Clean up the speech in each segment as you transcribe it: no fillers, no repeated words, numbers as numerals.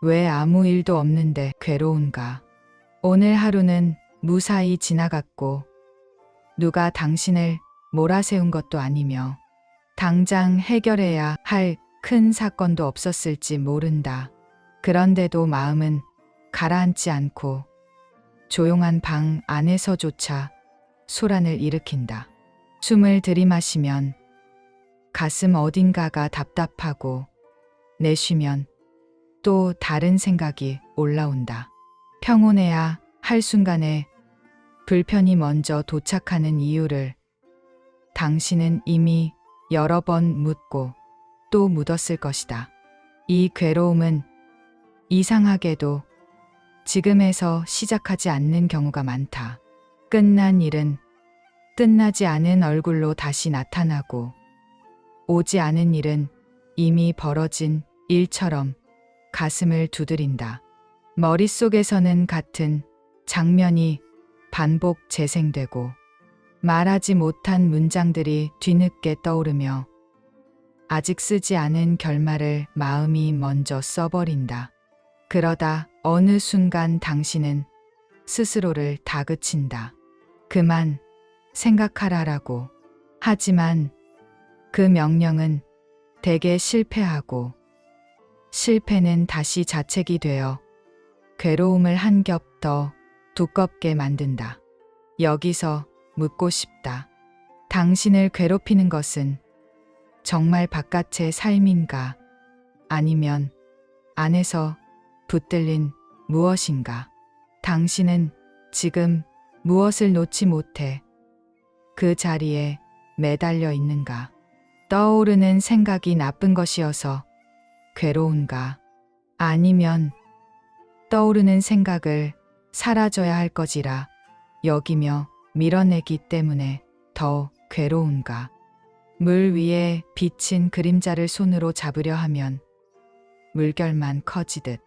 왜 아무 일도 없는데 괴로운가? 오늘 하루는 무사히 지나갔고 누가 당신을 몰아세운 것도 아니며 당장 해결해야 할 큰 사건도 없었을지 모른다. 그런데도 마음은 가라앉지 않고 조용한 방 안에서조차 소란을 일으킨다. 숨을 들이마시면 가슴 어딘가가 답답하고 내쉬면 또 다른 생각이 올라온다. 평온해야 할 순간에 불편이 먼저 도착하는 이유를 당신은 이미 여러 번 묻고 또 묻었을 것이다. 이 괴로움은 이상하게도 지금에서 시작하지 않는 경우가 많다. 끝난 일은 끝나지 않은 얼굴로 다시 나타나고 오지 않은 일은 이미 벌어진 일처럼 가슴을 두드린다. 머릿속에서는 같은 장면이 반복 재생되고 말하지 못한 문장들이 뒤늦게 떠오르며 아직 쓰지 않은 결말을 마음이 먼저 써버린다. 그러다 어느 순간 당신은 스스로를 다그친다. 그만 생각하라라고. 하지만 그 명령은 대개 실패하고 실패는 다시 자책이 되어 괴로움을 한 겹 더 두껍게 만든다. 여기서 묻고 싶다. 당신을 괴롭히는 것은 정말 바깥의 삶인가? 아니면 안에서 붙들린 무엇인가? 당신은 지금 무엇을 놓지 못해 그 자리에 매달려 있는가? 떠오르는 생각이 나쁜 것이어서 괴로운가? 아니면 떠오르는 생각을 사라져야 할 것이라 여기며 밀어내기 때문에 더 괴로운가? 물 위에 비친 그림자를 손으로 잡으려 하면 물결만 커지듯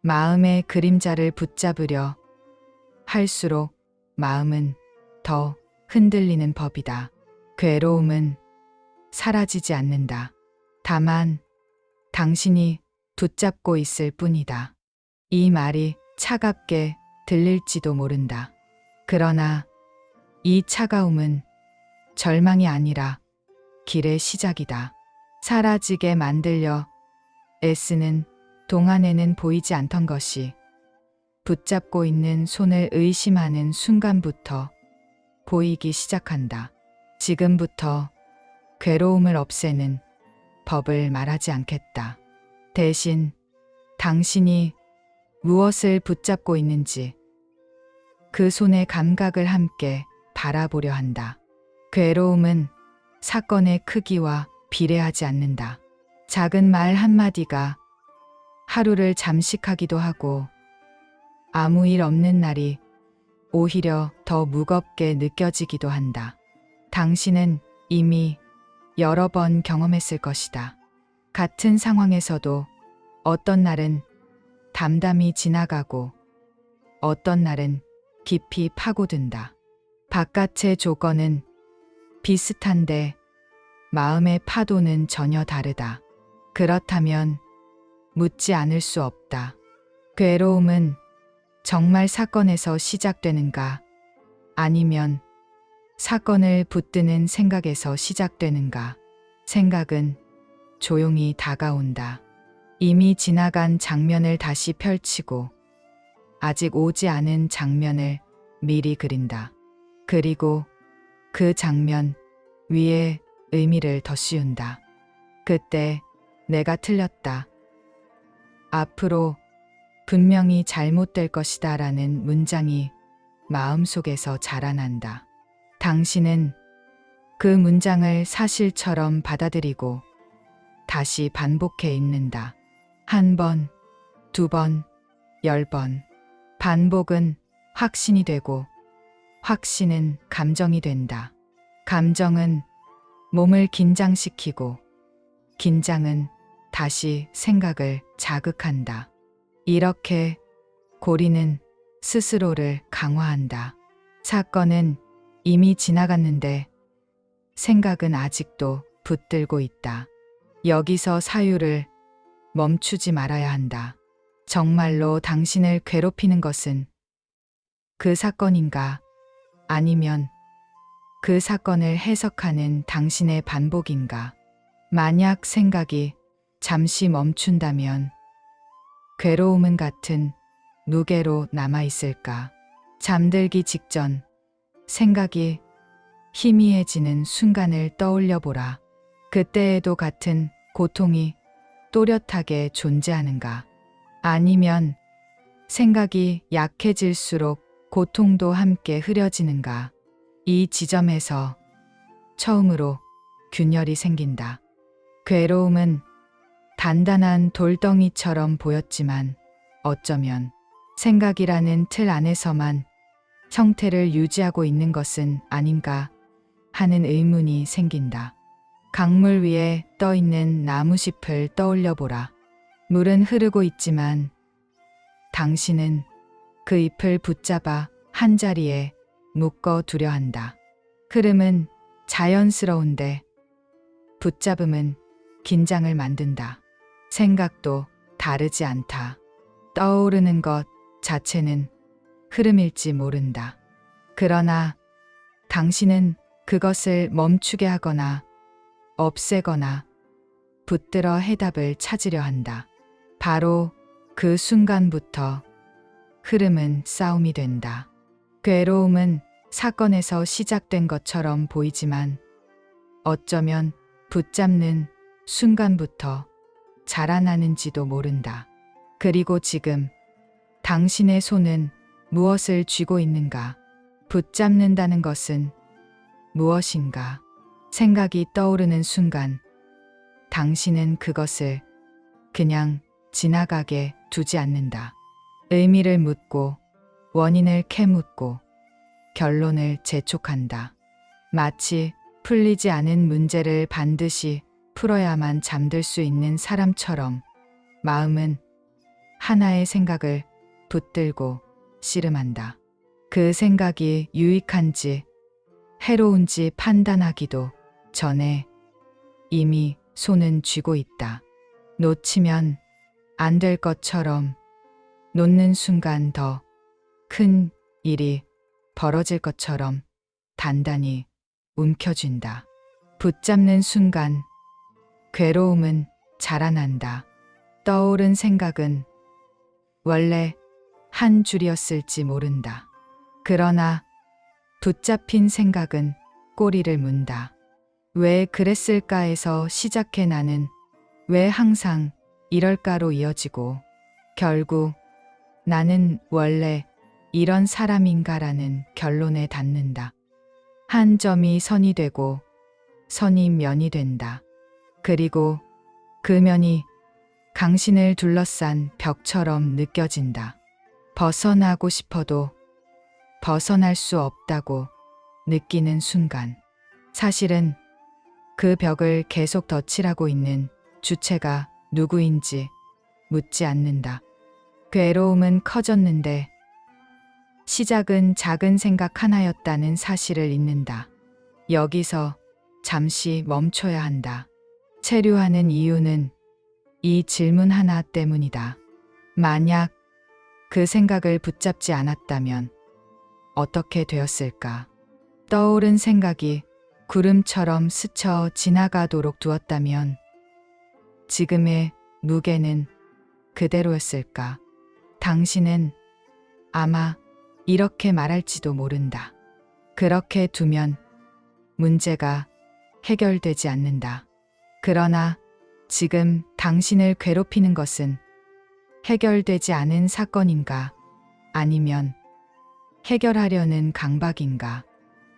마음의 그림자를 붙잡으려 할수록 마음은 더 흔들리는 법이다. 괴로움은 사라지지 않는다. 다만 당신이 붙잡고 있을 뿐이다. 이 말이 차갑게 들릴지도 모른다. 그러나 이 차가움은 절망이 아니라 길의 시작이다. 사라지게 만들려 애쓰는 동안에는 보이지 않던 것이 붙잡고 있는 손을 의심하는 순간부터 보이기 시작한다. 지금부터 괴로움을 없애는 법을 말하지 않겠다. 대신 당신이 무엇을 붙잡고 있는지 그 손의 감각을 함께 바라보려 한다. 괴로움은 사건의 크기와 비례하지 않는다. 작은 말 한마디가 하루를 잠식하기도 하고 아무 일 없는 날이 오히려 더 무겁게 느껴지기도 한다. 당신은 이미 여러 번 경험했을 것이다. 같은 상황에서도 어떤 날은 담담히 지나가고 어떤 날은 깊이 파고든다. 바깥의 조건은 비슷한데 마음의 파도는 전혀 다르다. 그렇다면 묻지 않을 수 없다. 괴로움은 정말 사건에서 시작되는가? 아니면 사건을 붙드는 생각에서 시작되는가? 생각은 조용히 다가온다. 이미 지나간 장면을 다시 펼치고 아직 오지 않은 장면을 미리 그린다. 그리고 그 장면 위에 의미를 더 씌운다. 그때 내가 틀렸다. 앞으로 분명히 잘못될 것이다 라는 문장이 마음속에서 자라난다. 당신은 그 문장을 사실처럼 받아들이고 다시 반복해 읽는다. 한 번, 두 번, 10번. 반복은 확신이 되고 확신은 감정이 된다. 감정은 몸을 긴장시키고 긴장은 다시 생각을 자극한다. 이렇게 고리는 스스로를 강화한다. 사건은 이미 지나갔는데 생각은 아직도 붙들고 있다. 여기서 사유를 멈추지 말아야 한다. 정말로 당신을 괴롭히는 것은 그 사건인가? 아니면 그 사건을 해석하는 당신의 반복인가? 만약 생각이 잠시 멈춘다면 괴로움은 같은 무게로 남아있을까? 잠들기 직전 생각이 희미해지는 순간을 떠올려 보라. 그때에도 같은 고통이 또렷하게 존재하는가? 아니면 생각이 약해질수록 고통도 함께 흐려지는가? 이 지점에서 처음으로 균열이 생긴다. 괴로움은 단단한 돌덩이처럼 보였지만 어쩌면 생각이라는 틀 안에서만 형태를 유지하고 있는 것은 아닌가 하는 의문이 생긴다. 강물 위에 떠 있는 나무잎을 떠올려 보라. 물은 흐르고 있지만 당신은 그 잎을 붙잡아 한 자리에 묶어 두려 한다. 흐름은 자연스러운데 붙잡음은 긴장을 만든다. 생각도 다르지 않다. 떠오르는 것 자체는 흐름일지 모른다. 그러나 당신은 그것을 멈추게 하거나 없애거나 붙들어 해답을 찾으려 한다. 바로 그 순간부터 흐름은 싸움이 된다. 괴로움은 사건에서 시작된 것처럼 보이지만 어쩌면 붙잡는 순간부터 자라나는지도 모른다. 그리고 지금 당신의 손은 무엇을 쥐고 있는가? 붙잡는다는 것은 무엇인가? 생각이 떠오르는 순간 당신은 그것을 그냥 지나가게 두지 않는다. 의미를 묻고 원인을 캐묻고 결론을 재촉한다. 마치 풀리지 않은 문제를 반드시 풀어야만 잠들 수 있는 사람처럼 마음은 하나의 생각을 붙들고 씨름한다. 그 생각이 유익한지 해로운지 판단하기도 전에 이미 손은 쥐고 있다. 놓치면 안 될 것처럼 놓는 순간 더 큰 일이 벌어질 것처럼 단단히 움켜쥔다. 붙잡는 순간 괴로움은 자라난다. 떠오른 생각은 원래 한 줄이었을지 모른다. 그러나 붙잡힌 생각은 꼬리를 문다. 왜 그랬을까에서 시작해 나는 왜 항상 이럴까로 이어지고 결국 나는 원래 이런 사람인가라는 결론에 닿는다. 한 점이 선이 되고 선이 면이 된다. 그리고 그 면이 당신을 둘러싼 벽처럼 느껴진다. 벗어나고 싶어도 벗어날 수 없다고 느끼는 순간 사실은 그 벽을 계속 덧칠하고 있는 주체가 누구인지 묻지 않는다. 괴로움은 커졌는데 시작은 작은 생각 하나였다는 사실을 잊는다. 여기서 잠시 멈춰야 한다. 체류하는 이유는 이 질문 하나 때문이다. 만약 그 생각을 붙잡지 않았다면 어떻게 되었을까? 떠오른 생각이 구름처럼 스쳐 지나가도록 두었다면 지금의 무게는 그대로였을까? 당신은 아마 이렇게 말할지도 모른다. 그렇게 두면 문제가 해결되지 않는다. 그러나 지금 당신을 괴롭히는 것은 해결되지 않은 사건인가? 아니면 해결하려는 강박인가?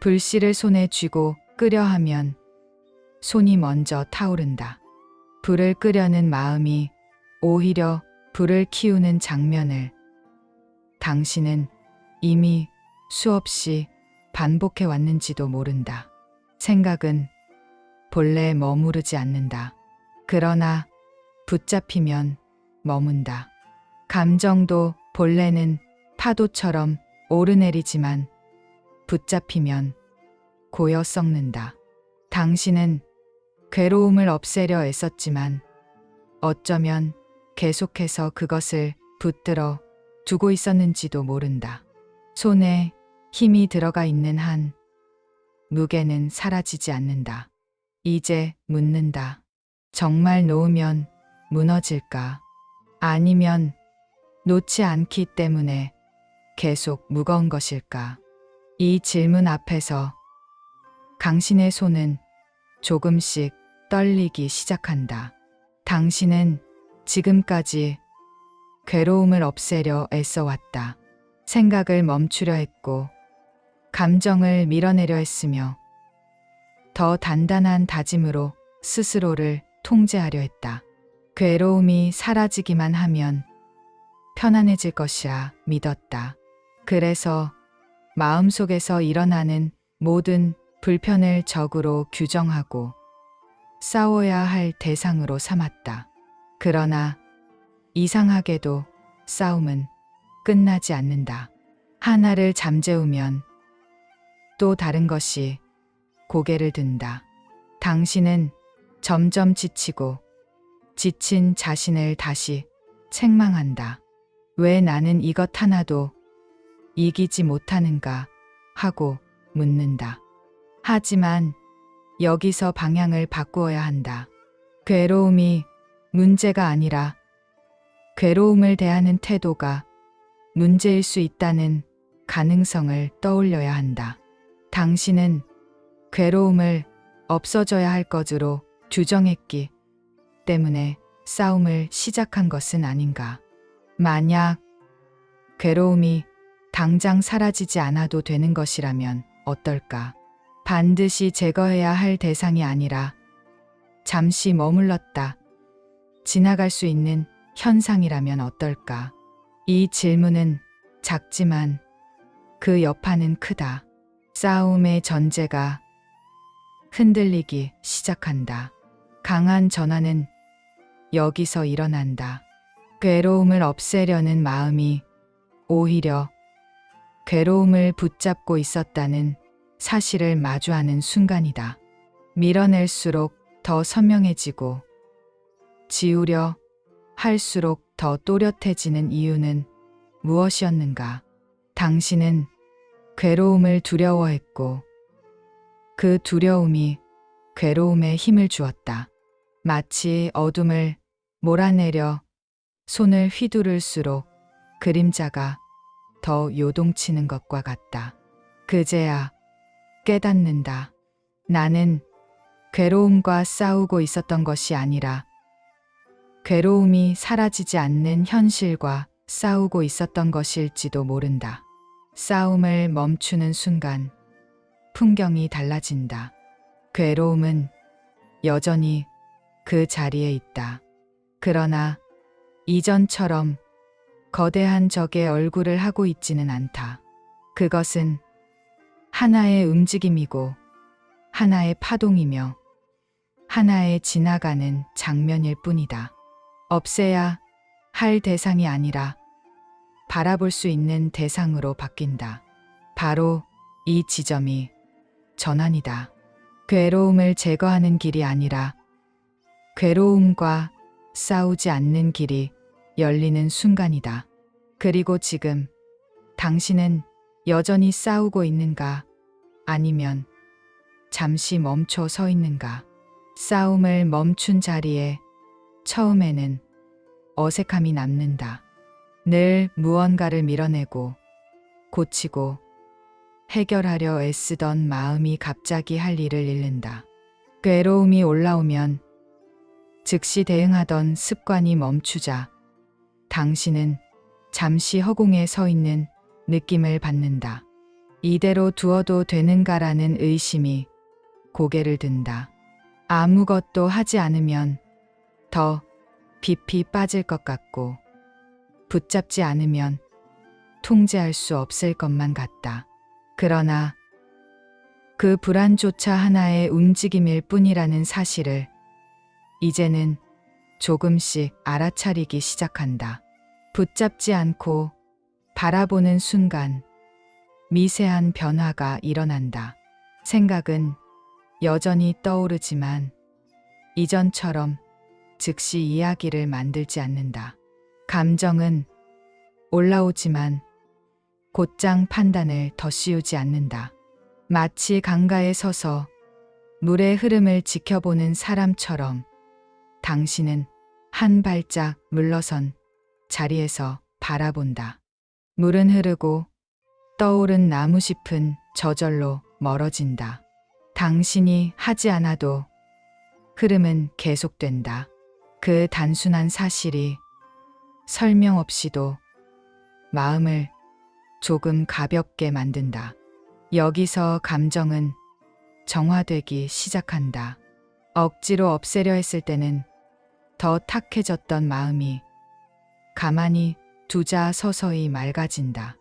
불씨를 손에 쥐고 끄려 하면 손이 먼저 타오른다. 불을 끄려는 마음이 오히려 불을 키우는 장면을 당신은 이미 수없이 반복해 왔는지도 모른다. 생각은 본래 머무르지 않는다. 그러나 붙잡히면 머문다. 감정도 본래는 파도처럼 오르내리지만 붙잡히면 고여 썩는다. 당신은 괴로움을 없애려 애썼지만 어쩌면 계속해서 그것을 붙들어 두고 있었는지도 모른다. 손에 힘이 들어가 있는 한 무게는 사라지지 않는다. 이제 묻는다. 정말 놓으면 무너질까? 아니면 놓지 않기 때문에 계속 무거운 것일까? 이 질문 앞에서 강신의 손은 조금씩 떨리기 시작한다. 당신은 지금까지 괴로움을 없애려 애써왔다. 생각을 멈추려 했고, 감정을 밀어내려 했으며, 더 단단한 다짐으로 스스로를 통제하려 했다. 괴로움이 사라지기만 하면 편안해질 것이라 믿었다. 그래서 마음속에서 일어나는 모든 불편을 적으로 규정하고 싸워야 할 대상으로 삼았다. 그러나 이상하게도 싸움은 끝나지 않는다. 하나를 잠재우면 또 다른 것이 고개를 든다. 당신은 점점 지치고 지친 자신을 다시 책망한다. 왜 나는 이것 하나도 이기지 못하는가 하고 묻는다. 하지만 여기서 방향을 바꾸어야 한다. 괴로움이 문제가 아니라 괴로움을 대하는 태도가 문제일 수 있다는 가능성을 떠올려야 한다. 당신은 괴로움을 없어져야 할 것으로 규정했기 때문에 싸움을 시작한 것은 아닌가. 만약 괴로움이 당장 사라지지 않아도 되는 것이라면 어떨까? 반드시 제거해야 할 대상이 아니라 잠시 머물렀다 지나갈 수 있는 현상이라면 어떨까? 이 질문은 작지만 그 여파는 크다. 싸움의 전제가 흔들리기 시작한다. 강한 전환은 여기서 일어난다. 괴로움을 없애려는 마음이 오히려 괴로움을 붙잡고 있었다는 사실을 마주하는 순간이다. 밀어낼수록 더 선명해지고 지우려 할수록 더 또렷해지는 이유는 무엇이었는가? 당신은 괴로움을 두려워했고 그 두려움이 괴로움에 힘을 주었다. 마치 어둠을 몰아내려 손을 휘두를수록 그림자가 더 요동치는 것과 같다. 그제야 깨닫는다. 나는 괴로움과 싸우고 있었던 것이 아니라 괴로움이 사라지지 않는 현실과 싸우고 있었던 것일지도 모른다. 싸움을 멈추는 순간 풍경이 달라진다. 괴로움은 여전히 그 자리에 있다. 그러나 이전처럼 거대한 적의 얼굴을 하고 있지는 않다. 그것은 하나의 움직임이고 하나의 파동이며 하나의 지나가는 장면일 뿐이다. 없애야 할 대상이 아니라 바라볼 수 있는 대상으로 바뀐다. 바로 이 지점이 전환이다. 괴로움을 제거하는 길이 아니라 괴로움과 싸우지 않는 길이 열리는 순간이다. 그리고 지금 당신은 여전히 싸우고 있는가? 아니면 잠시 멈춰 서 있는가? 싸움을 멈춘 자리에 처음에는 어색함이 남는다. 늘 무언가를 밀어내고 고치고 해결하려 애쓰던 마음이 갑자기 할 일을 잃는다. 괴로움이 올라오면 즉시 대응하던 습관이 멈추자 당신은 잠시 허공에 서 있는 느낌을 받는다. 이대로 두어도 되는가라는 의심이 고개를 든다. 아무것도 하지 않으면 더 깊이 빠질 것 같고 붙잡지 않으면 통제할 수 없을 것만 같다. 그러나 그 불안조차 하나의 움직임일 뿐이라는 사실을 이제는 조금씩 알아차리기 시작한다. 붙잡지 않고 바라보는 순간 미세한 변화가 일어난다. 생각은 여전히 떠오르지만 이전처럼 즉시 이야기를 만들지 않는다. 감정은 올라오지만 곧장 판단을 더 씌우지 않는다. 마치 강가에 서서 물의 흐름을 지켜보는 사람처럼 당신은 한 발짝 물러선 자리에서 바라본다. 물은 흐르고 떠오른 나무잎은 저절로 멀어진다. 당신이 하지 않아도 흐름은 계속된다. 그 단순한 사실이 설명 없이도 마음을 조금 가볍게 만든다. 여기서 감정은 정화되기 시작한다. 억지로 없애려 했을 때는 더 탁해졌던 마음이 가만히 두자 서서히 맑아진다.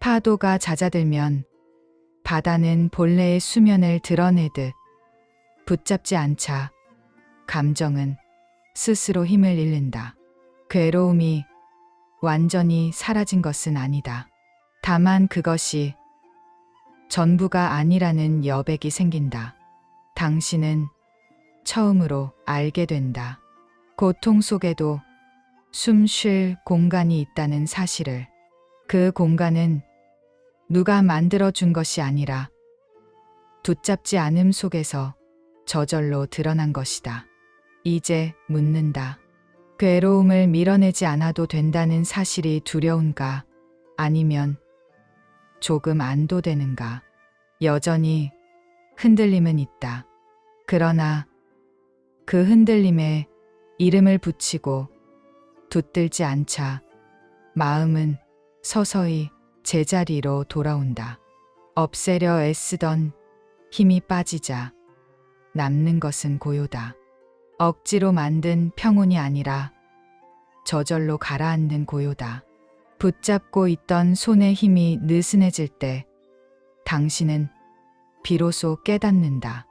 파도가 잦아들면 바다는 본래의 수면을 드러내듯 붙잡지 않자 감정은 스스로 힘을 잃는다. 괴로움이 완전히 사라진 것은 아니다. 다만 그것이 전부가 아니라는 여백이 생긴다. 당신은 처음으로 알게 된다. 고통 속에도 숨 쉴 공간이 있다는 사실을. 그 공간은 누가 만들어준 것이 아니라 붙잡지 않음 속에서 저절로 드러난 것이다. 이제 묻는다. 괴로움을 밀어내지 않아도 된다는 사실이 두려운가? 아니면 조금 안도되는가? 여전히 흔들림은 있다. 그러나 그 흔들림에 이름을 붙이고 붙들지 않자 마음은 서서히 제자리로 돌아온다. 없애려 애쓰던 힘이 빠지자 남는 것은 고요다. 억지로 만든 평온이 아니라 저절로 가라앉는 고요다. 붙잡고 있던 손의 힘이 느슨해질 때 당신은 비로소 깨닫는다.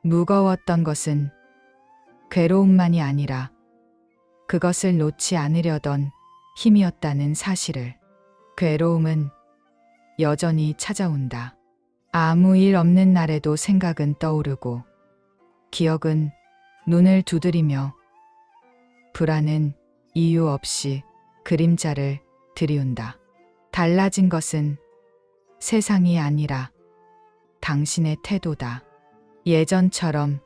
무거웠던 것은 괴로움만이 아니라 그것을 놓지 않으려던 힘이었다는 사실을. 괴로움은 여전히 찾아온다. 아무 일 없는 날에도 생각은 떠오르고 기억은 눈을 두드리며 불안은 이유 없이 그림자를 들이운다. 달라진 것은 세상이 아니라 당신의 태도다. 예전처럼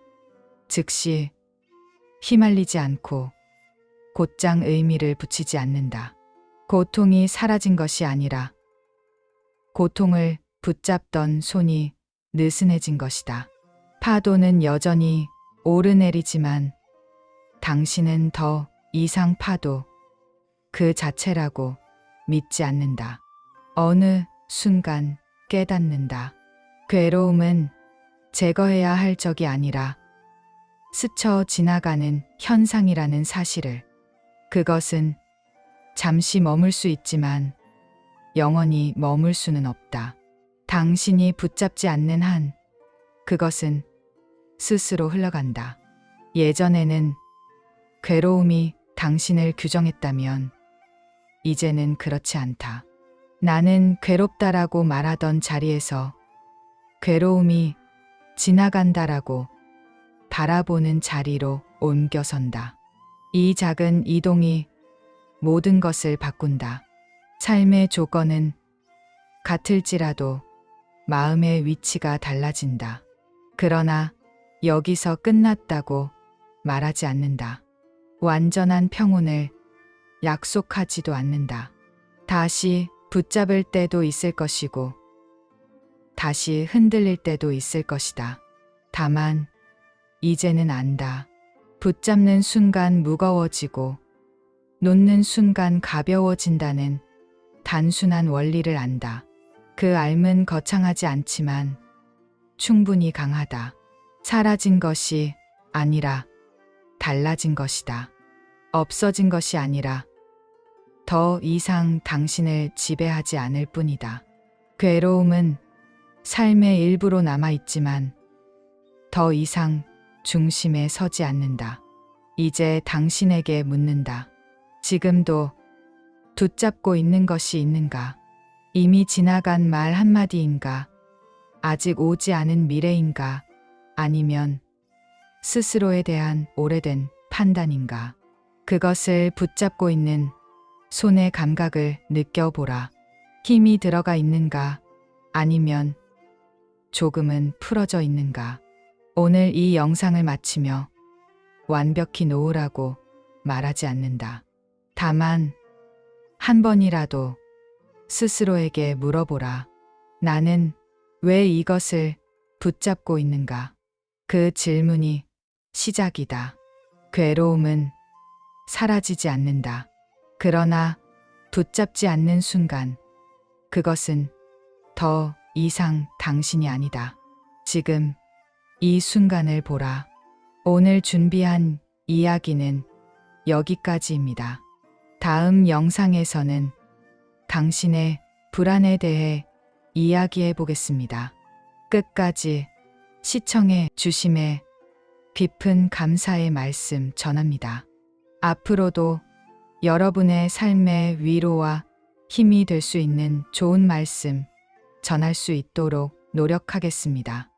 즉시 휘말리지 않고 곧장 의미를 붙이지 않는다. 고통이 사라진 것이 아니라 고통을 붙잡던 손이 느슨해진 것이다. 파도는 여전히 오르내리지만 당신은 더 이상 파도 그 자체라고 믿지 않는다. 어느 순간 깨닫는다. 괴로움은 제거해야 할 적이 아니라 스쳐 지나가는 현상이라는 사실을. 그것은 잠시 머물 수 있지만 영원히 머물 수는 없다. 당신이 붙잡지 않는 한 그것은 스스로 흘러간다. 예전에는 괴로움이 당신을 규정했다면 이제는 그렇지 않다. 나는 괴롭다라고 말하던 자리에서 괴로움이 지나간다라고 바라보는 자리로 옮겨선다. 이 작은 이동이 모든 것을 바꾼다. 삶의 조건은 같을지라도 마음의 위치가 달라진다. 그러나 여기서 끝났다고 말하지 않는다. 완전한 평온을 약속하지도 않는다. 다시 붙잡을 때도 있을 것이고 다시 흔들릴 때도 있을 것이다. 다만 이제는 안다. 붙잡는 순간 무거워지고 놓는 순간 가벼워진다는 단순한 원리를 안다. 그 알은 거창하지 않지만 충분히 강하다. 사라진 것이 아니라 달라진 것이다. 없어진 것이 아니라 더 이상 당신을 지배하지 않을 뿐이다. 괴로움은 삶의 일부로 남아있지만 더 이상 중심에 서지 않는다. 이제 당신에게 묻는다. 지금도 붙잡고 있는 것이 있는가? 이미 지나간 말 한마디인가? 아직 오지 않은 미래인가? 아니면 스스로에 대한 오래된 판단인가? 그것을 붙잡고 있는 손의 감각을 느껴보라. 힘이 들어가 있는가? 아니면 조금은 풀어져 있는가? 오늘 이 영상을 마치며 완벽히 놓으라고 말하지 않는다. 다만 한 번이라도 스스로에게 물어보라. 나는 왜 이것을 붙잡고 있는가? 그 질문이 시작이다. 괴로움은 사라지지 않는다. 그러나 붙잡지 않는 순간 그것은 더 이상 당신이 아니다. 지금 이 순간을 보라. 오늘 준비한 이야기는 여기까지입니다. 다음 영상에서는 당신의 불안에 대해 이야기해 보겠습니다. 끝까지 시청해 주심에 깊은 감사의 말씀 전합니다. 앞으로도 여러분의 삶의 위로와 힘이 될 수 있는 좋은 말씀 전할 수 있도록 노력하겠습니다.